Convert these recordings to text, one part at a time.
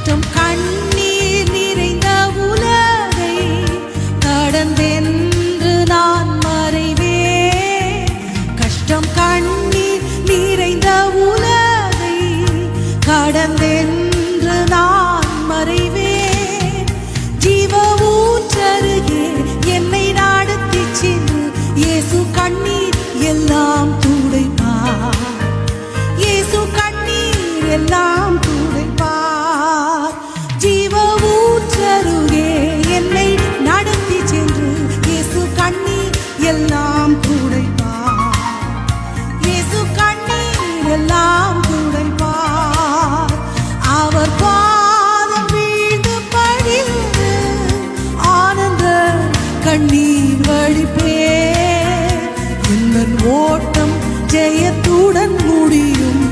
கஷ்டம் கண்ணீர் நிறைந்த உலகை கடந்தென்று நான் மறைவேன். கஷ்டம் கண்ணீர் நிறைந்த உலகை கடந்தென்று நான் மறைவேன். ஜீவ ஊற்றருகே என்னை நடத்தி சென்று இயேசு கண்ணீர் எல்லாம் துடைப்பார். இயேசு கண்ணீர் எல்லாம் துடைப்பார். ஜீவ ஊற்றருகே என்னை நடத்தி சென்று இயேசு கண்ணீர் எல்லாம் துடைப்பார். இயேசு கண்ணீர் எல்லாம் துடைப்பார். அவர் பாதம் வீழ்ந்து படிந்து ஆனந்த கண்ணீர் வடிப்பேன். என் ஓட்டம் ஜெயத்துடன் முடியும்,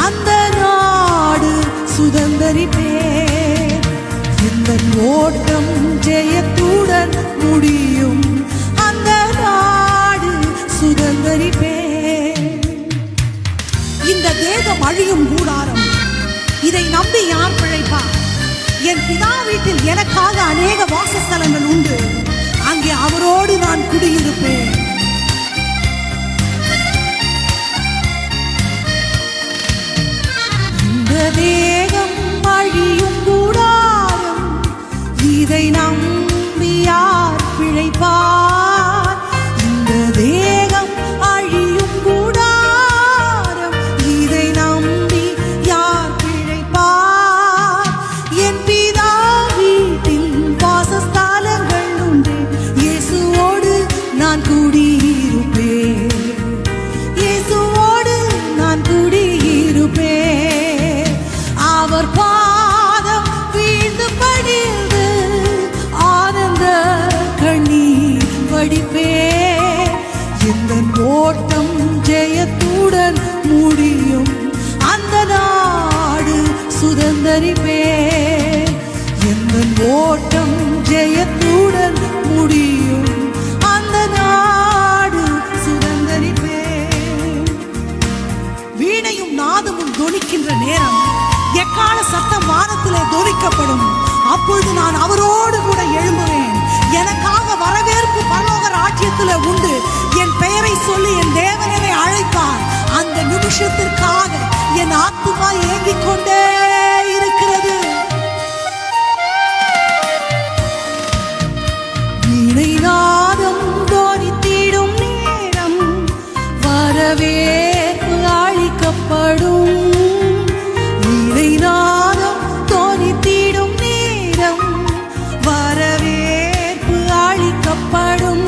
அந்த நாடு சுதந்தரிப்பேன். என் ஓட்டம் ஜெயத்துடன் முடியும், அந்த நாடு சுதந்தரிப்பேன். இந்த தேகம் அழியும் கூடாரம், இதை நம்பி யார் பிழைப்பார்? என் பிதா வீட்டில் எனக்காக அநேக வாசஸ்தலங்கள் உண்டு, அங்கே அவரோடு நான் குடியிருப்பேன். இந்த தேகம் அழியும் கூடாரம், இதை நம்பி யார் பிழைப்பார்? இந்த தேகம் அழியும் கூடாரம், இதை நம்பி யார் பிழைப்பார்? என் பிதா வீட்டில் வாசஸ்தலங்கள் உண்டு, இயேசுவோடு நான் குடியிருப்பேன். இயேசுவோடு நான் குடியிருப்பேன். அவர் பாதம் வீழ்ந்து படிந்து ஆனந்த கண்ணீர் வடிப்பேன். எந்த ஓட்டம் ஜெயத்துடன் முடியும், அந்த நாடு சுதந்தரிப்பேன். எந்த ஓட்டம் ஜெயத்துடன் முடியும், அந்த நாடு சுதந்தரிப்பேன். வீணையும் நாதமும் தொனிக்கின்ற நேரம், எக்கால சத்தம் வானத்திலே தொனிக்கப்படும். அப்பொழுது நான் அவரோடு கூட எழும்புவேன். எனக்காக வரவேற்பு பரலோக ராஜ்யத்திலே உண்டு. என் பெயரை சொல்லி என் தேவன் என்னை அழைப்பார். அந்த நிமிஷத்திற்காக என் ஆத்துமா ஏங்கிக் கொண்டே இருக்கிறது. வீணை நாதம் தொனித்திடும் நேரம், வரவேற்பு அளிக்கப்படும். வீணை நாதம் தொனித்திடும் நேரம், வரவேற்பு அளிக்கப்படும்.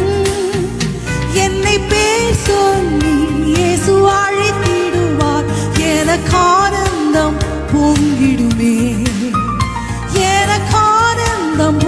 என்னை பேர் சொல்லி இயேசு அழைத்திடுவார். எனக்கு ஆனந்தம் பொங்கிடுமே, எனக்கு ஆனந்தம்